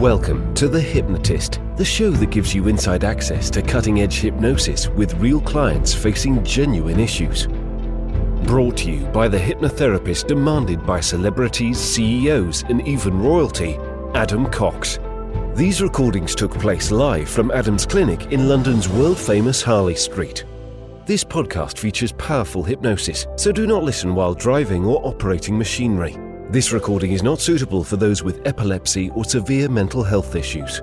Welcome to The Hypnotist, the show that gives you inside access to cutting-edge hypnosis with real clients facing genuine issues. Brought to you by the hypnotherapist demanded by celebrities, CEOs, and even royalty, Adam Cox. These recordings took place live from Adam's clinic in London's world-famous Harley Street. This podcast features powerful hypnosis, so do not listen while driving or operating machinery. This recording is not suitable for those with epilepsy or severe mental health issues.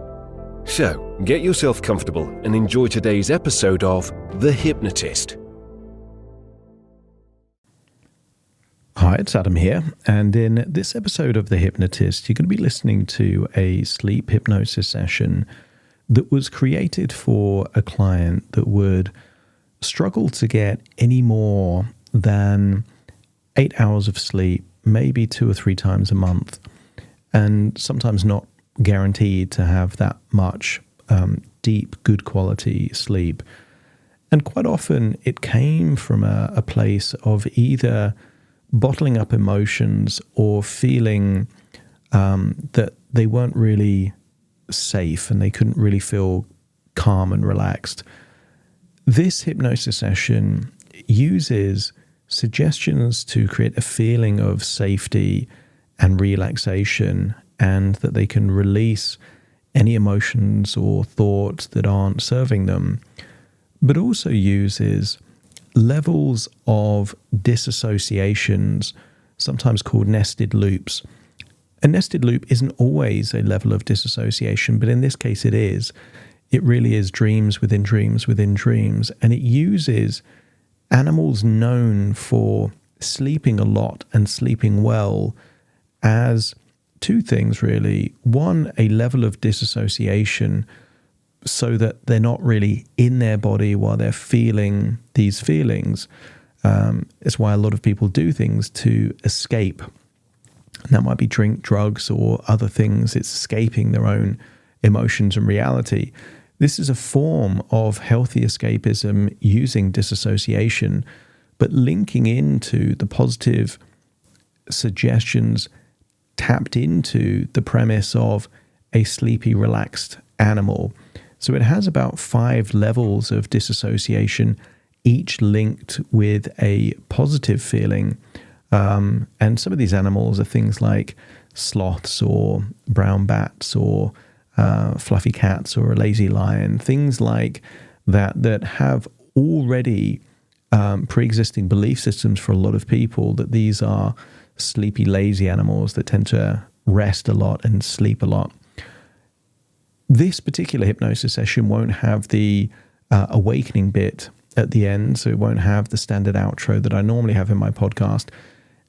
So, get yourself comfortable and enjoy today's episode of The Hypnotist. Hi, it's Adam here, and in this episode of The Hypnotist, you're going to be listening to a sleep hypnosis session that was created for a client that would struggle to get any more than 8 hours of sleep, maybe 2 or 3 times a month, and sometimes not guaranteed to have that much deep, good quality sleep. And quite often it came from a place of either bottling up emotions or feeling that they weren't really safe and they couldn't really feel calm and relaxed. This hypnosis session uses suggestions to create a feeling of safety and relaxation, and that they can release any emotions or thoughts that aren't serving them, but also uses levels of disassociations, sometimes called nested loops. A nested loop isn't always a level of disassociation, but in this case it is. It really is dreams within dreams within dreams, and it uses animals known for sleeping a lot and sleeping well as two things, really. One, a level of disassociation so that they're not really in their body while they're feeling these feelings. It's why a lot of people do things to escape. And that might be drink, drugs, or other things. It's escaping their own emotions and reality. This is a form of healthy escapism using disassociation, but linking into the positive suggestions tapped into the premise of a sleepy, relaxed animal. So it has about 5 levels of disassociation, each linked with a positive feeling. And some of these animals are things like sloths or brown bats or fluffy cats or a lazy lion, things like that have already pre-existing belief systems for a lot of people that these are sleepy, lazy animals that tend to rest a lot and sleep a lot. This particular hypnosis session won't have the awakening bit at the end, so it won't have the standard outro that I normally have in my podcast.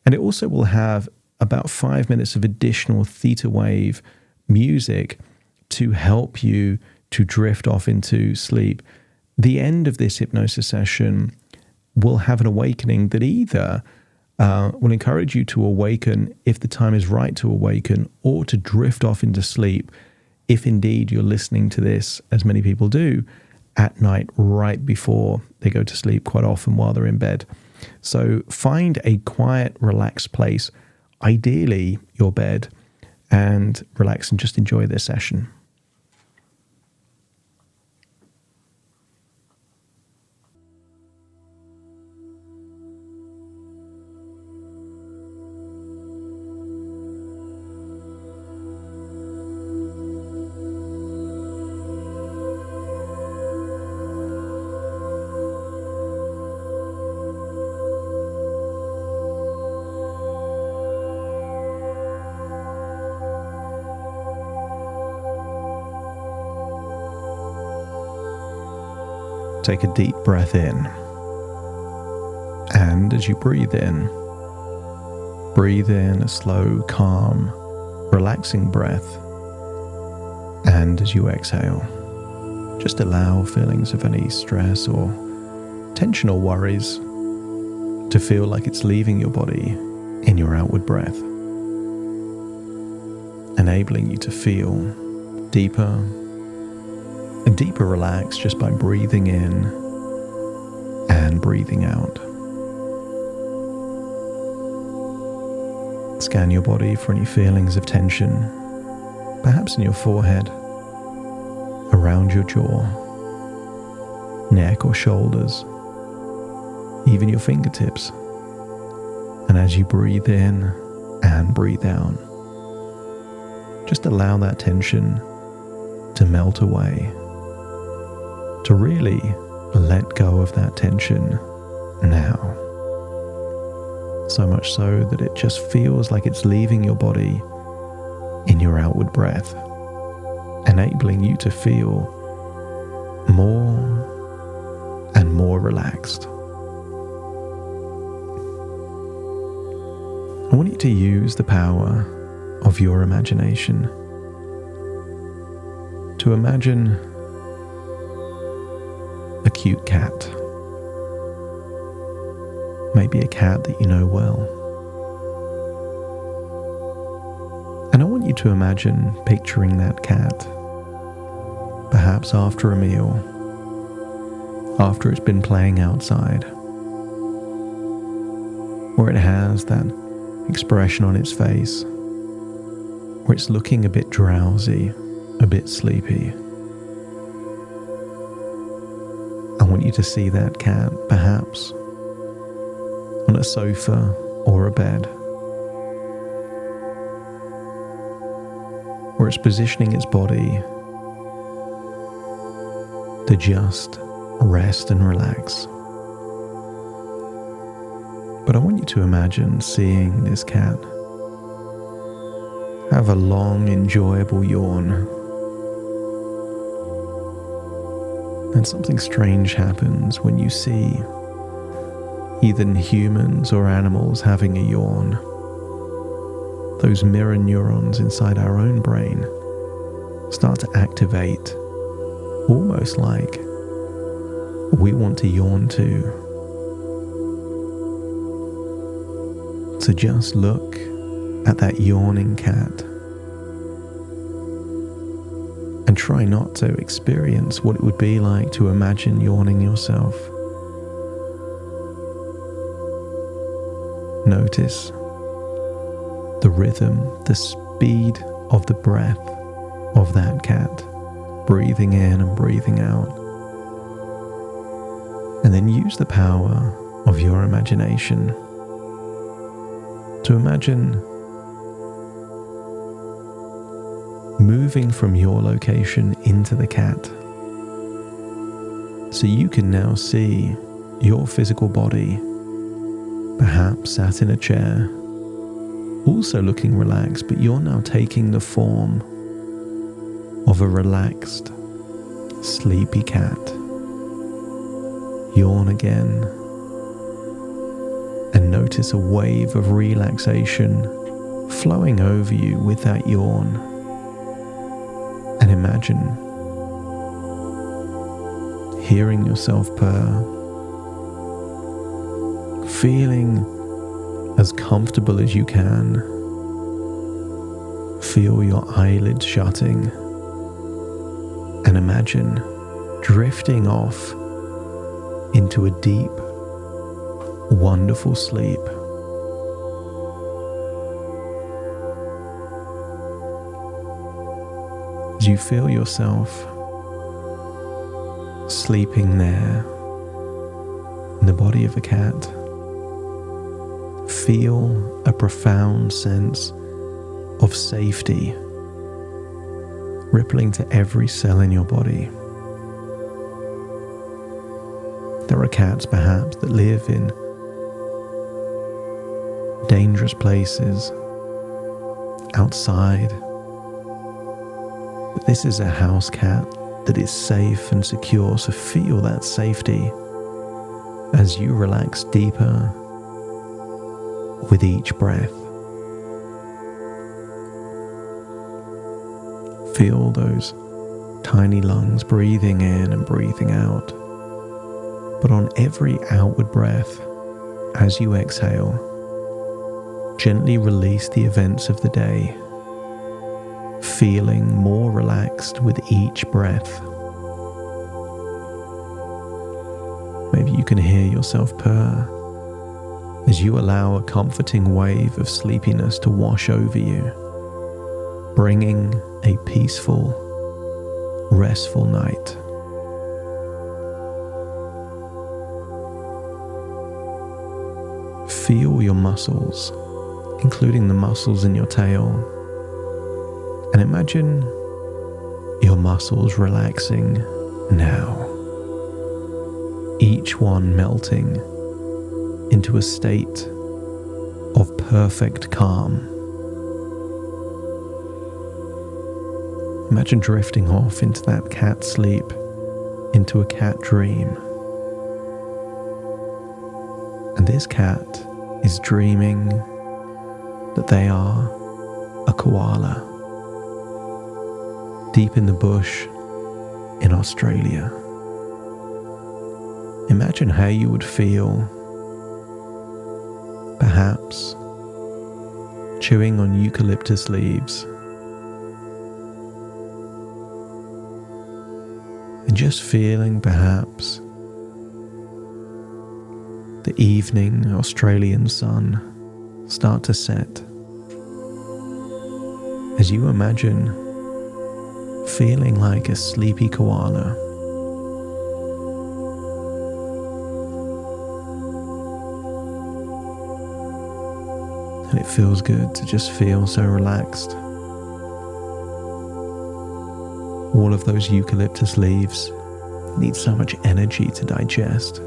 And it also will have about 5 minutes of additional theta wave music to help you to drift off into sleep. The end of this hypnosis session will have an awakening that either will encourage you to awaken if the time is right to awaken, or to drift off into sleep if indeed you're listening to this, as many people do, at night right before they go to sleep, quite often while they're in bed. So find a quiet, relaxed place, ideally your bed, and relax and just enjoy this session. Take a deep breath in, and as you breathe in a slow, calm, relaxing breath, and as you exhale, just allow feelings of any stress or tension or worries to feel like it's leaving your body in your outward breath, enabling you to feel deeper and deeper relaxed just by breathing in and breathing out. Scan your body for any feelings of tension perhaps in your forehead, around your jaw, neck or shoulders, even your fingertips. And as you breathe in and breathe out, just allow that tension to melt away, to really let go of that tension now. So much so that it just feels like it's leaving your body in your outward breath, enabling you to feel more and more relaxed. I want you to use the power of your imagination to imagine a cute cat. Maybe a cat that you know well. And I want you to imagine picturing that cat, perhaps after a meal, after it's been playing outside, where it has that expression on its face, where it's looking a bit drowsy, a bit sleepy. I want you to see that cat, perhaps on a sofa or a bed, where it's positioning its body to just rest and relax. But I want you to imagine seeing this cat have a long, enjoyable yawn. And something strange happens when you see either humans or animals having a yawn. Those mirror neurons inside our own brain start to activate, almost like we want to yawn too. So just look at that yawning cat and try not to experience what it would be like to imagine yawning yourself. Notice the rhythm, the speed of the breath of that cat, breathing in and breathing out. And then use the power of your imagination to imagine moving from your location into the cat. So you can now see your physical body, perhaps sat in a chair, also looking relaxed, but you're now taking the form of a relaxed, sleepy cat. Yawn again, and notice a wave of relaxation flowing over you with that yawn. And imagine hearing yourself purr, feeling as comfortable as you can. Feel your eyelids shutting, and imagine drifting off into a deep, wonderful sleep. As you feel yourself sleeping there in the body of a cat, feel a profound sense of safety rippling to every cell in your body. There are cats perhaps that live in dangerous places, outside. But this is a house cat that is safe and secure, so feel that safety as you relax deeper with each breath. Feel those tiny lungs breathing in and breathing out. But on every outward breath, as you exhale, gently release the events of the day, feeling more relaxed with each breath. Maybe you can hear yourself purr as you allow a comforting wave of sleepiness to wash over you. bringing a peaceful, restful night. Feel your muscles, including the muscles in your tail, and imagine your muscles relaxing now, each one melting into a state of perfect calm. Imagine drifting off into that cat sleep, into a cat dream. And this cat is dreaming that they are a koala deep in the bush in Australia. Imagine how you would feel, perhaps chewing on eucalyptus leaves and just feeling perhaps the evening Australian sun start to set, as you imagine feeling like a sleepy koala. And it feels good to just feel so relaxed. All of those eucalyptus leaves need so much energy to digest.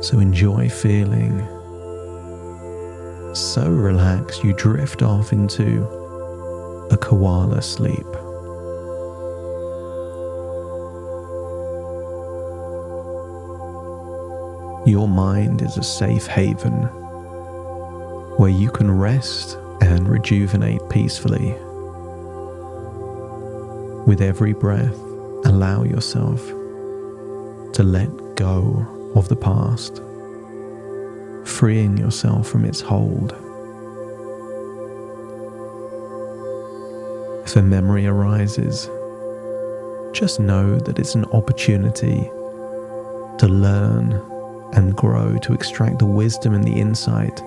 So enjoy feeling so relaxed you drift off into a koala sleep. Your mind is a safe haven where you can rest and rejuvenate peacefully. With every breath, allow yourself to let go of the past, freeing yourself from its hold. If a memory arises, just know that it's an opportunity to learn and grow, to extract the wisdom and the insight,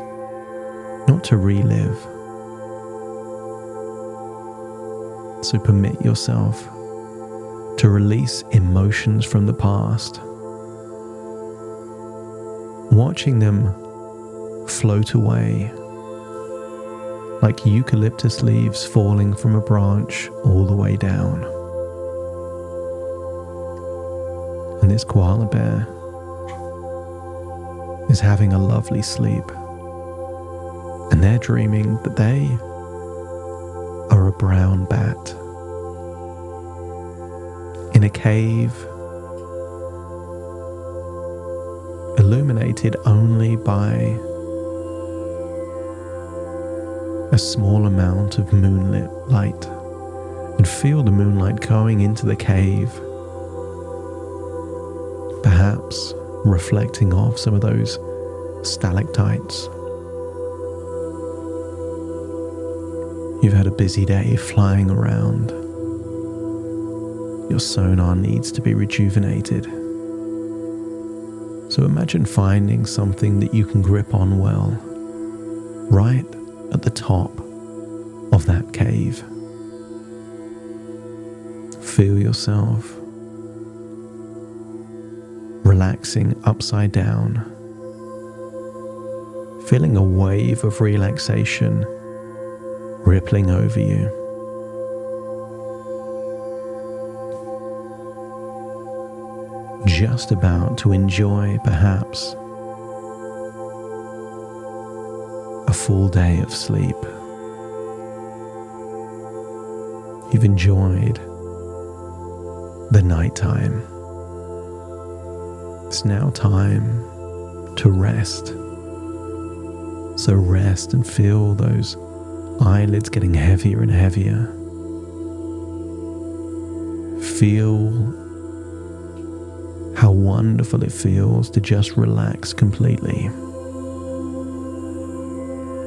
not to relive. So permit yourself to release emotions from the past, watching them float away like eucalyptus leaves falling from a branch all the way down. And this koala bear is having a lovely sleep, and they're dreaming that they are a brown bat in a cave illuminated only by a small amount of moonlit light, and feel the moonlight going into the cave, perhaps reflecting off some of those stalactites. You've had a busy day flying around. Your sonar needs to be rejuvenated. So imagine finding something that you can grip on well, right at the top of that cave. Feel yourself relaxing upside down, feeling a wave of relaxation rippling over you. Just about to enjoy, perhaps, a full day of sleep. You've enjoyed the nighttime. It's now time to rest. So rest and feel those eyelids getting heavier and heavier. Feel how wonderful it feels to just relax completely.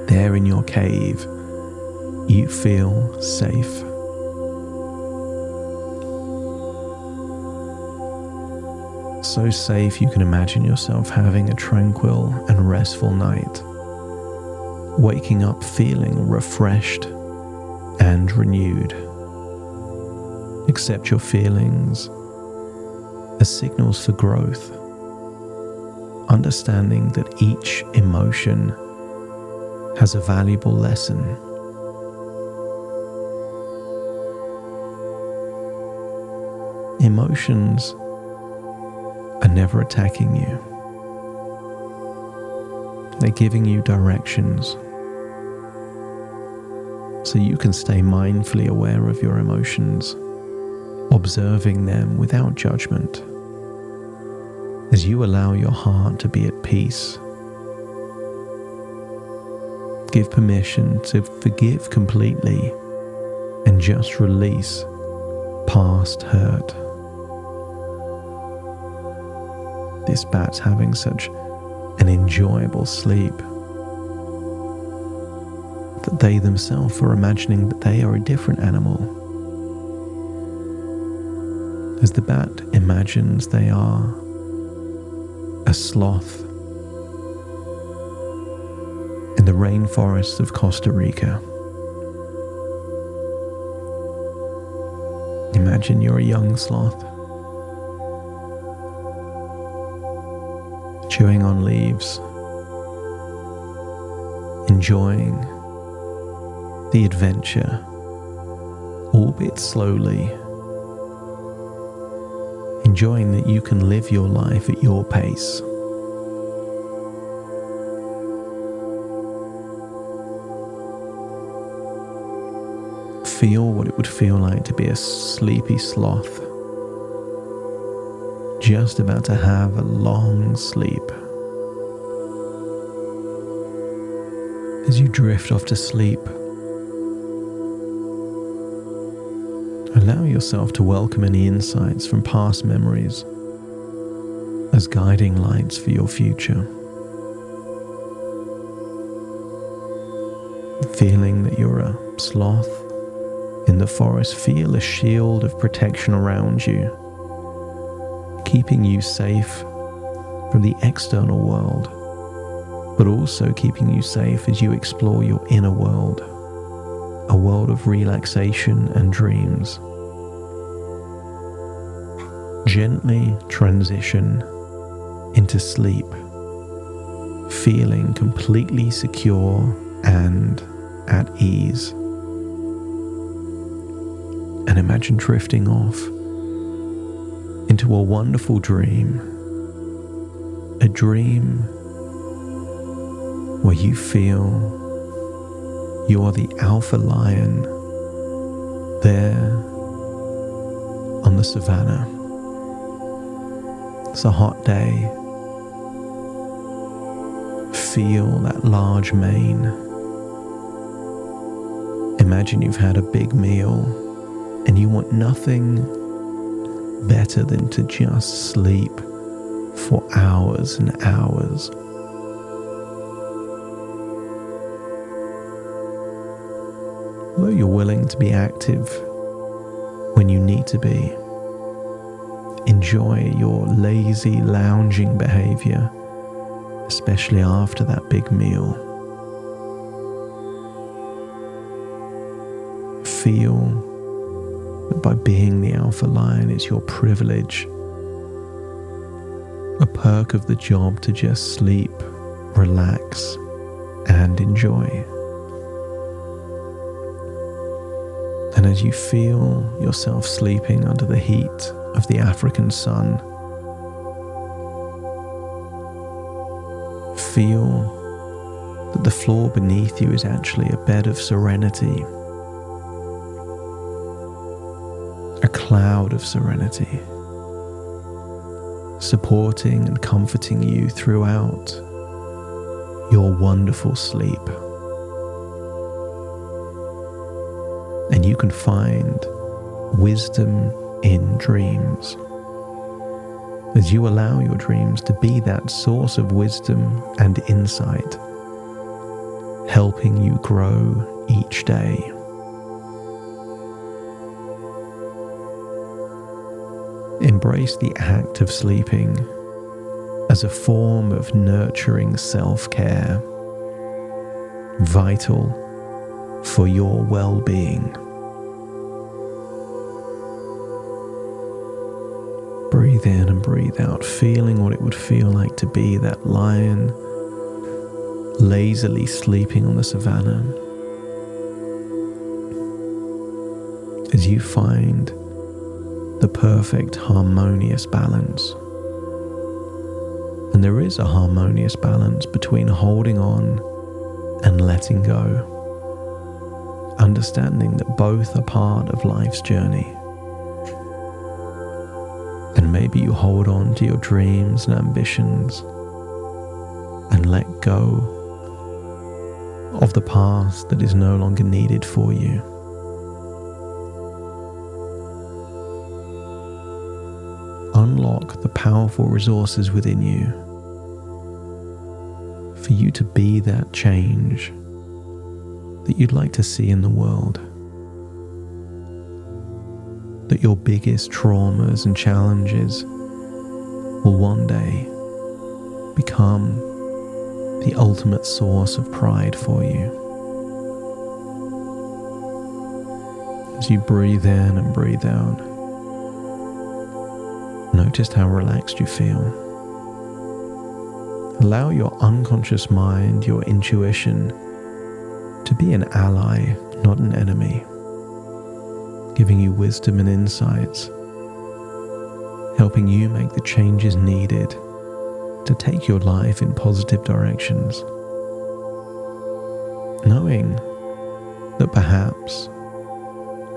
There in your cave, you feel safe. So safe you can imagine yourself having a tranquil and restful night, waking up feeling refreshed and renewed. Accept your feelings as signals for growth, understanding that each emotion has a valuable lesson. Emotions are never attacking you. They're giving you directions so you can stay mindfully aware of your emotions, observing them without judgment. As you allow your heart to be at peace, give permission to forgive completely and just release past hurt. This bat's having such an enjoyable sleep that they themselves are imagining that they are a different animal. As the bat imagines they are a sloth in the rainforests of Costa Rica. Imagine you're a young sloth, chewing on leaves, enjoying the adventure, albeit slowly, enjoying that you can live your life at your pace. Feel what it would feel like to be a sleepy sloth, just about to have a long sleep. As you drift off to sleep, allow yourself to welcome any insights from past memories as guiding lights for your future. Feeling that you're a sloth in the forest, feel a shield of protection around you, keeping you safe from the external world, but also keeping you safe as you explore your inner world, a world of relaxation and dreams. Gently transition into sleep, feeling completely secure and at ease. And imagine drifting off into a wonderful dream, a dream where you feel you are the alpha lion there on the savannah. It's a hot day. Feel that large mane. Imagine you've had a big meal and you want nothing better than to just sleep for hours and hours. Although you're willing to be active when you need to be, enjoy your lazy, lounging behavior, especially after that big meal. Feel that by being the alpha lion, it's your privilege, a perk of the job to just sleep, relax, and enjoy. And as you feel yourself sleeping under the heat of the African sun, feel that the floor beneath you is actually a bed of serenity, a cloud of serenity, supporting and comforting you throughout your wonderful sleep. And you can find wisdom in dreams as you allow your dreams to be that source of wisdom and insight, helping you grow each day. Embrace the act of sleeping as a form of nurturing self-care, vital for your well-being. Breathe in and breathe out, feeling what it would feel like to be that lion lazily sleeping on the savannah. As you find the perfect harmonious balance. And there is a harmonious balance between holding on and letting go. Understanding that both are part of life's journey. And maybe you hold on to your dreams and ambitions and let go of the past that is no longer needed for you. Unlock the powerful resources within you for you to be that change that you'd like to see in the world. That your biggest traumas and challenges will one day become the ultimate source of pride for you. As you breathe in and breathe out, notice how relaxed you feel. Allow your unconscious mind, your intuition, to be an ally, not an enemy, giving you wisdom and insights, helping you make the changes needed to take your life in positive directions. Knowing that perhaps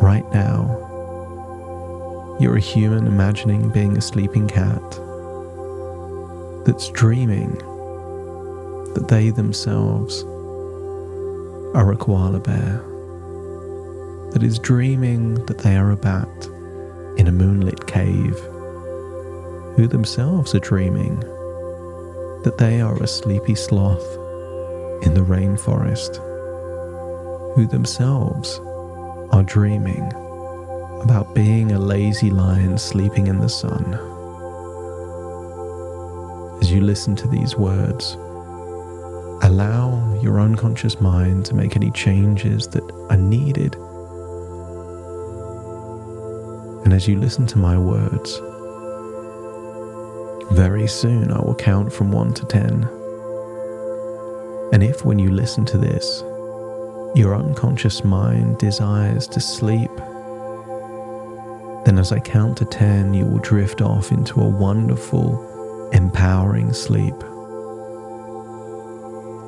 right now you're a human imagining being a sleeping cat that's dreaming that they themselves are a koala bear, that is dreaming that they are a bat in a moonlit cave, who themselves are dreaming that they are a sleepy sloth in the rainforest, who themselves are dreaming about being a lazy lion sleeping in the sun. As you listen to these words, allow your unconscious mind to make any changes that are needed. And as you listen to my words, very soon I will count from 1 to 10. And if when you listen to this, your unconscious mind desires to sleep, then as I count to 10, you will drift off into a wonderful, empowering sleep.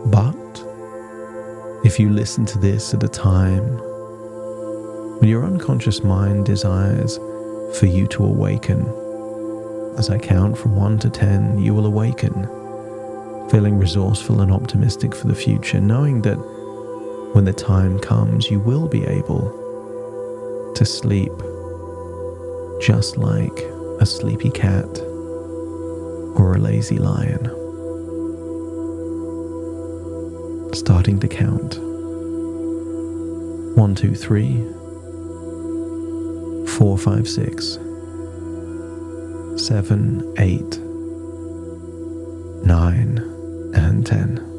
But if you listen to this at a time when your unconscious mind desires for you to awaken, as I count from 1 to 10, you will awaken, feeling resourceful and optimistic for the future, knowing that when the time comes, you will be able to sleep just like a sleepy cat or a lazy lion. Starting to count. 1, 2, 3, 4, 5, 6, 7, 8, 9, and 10.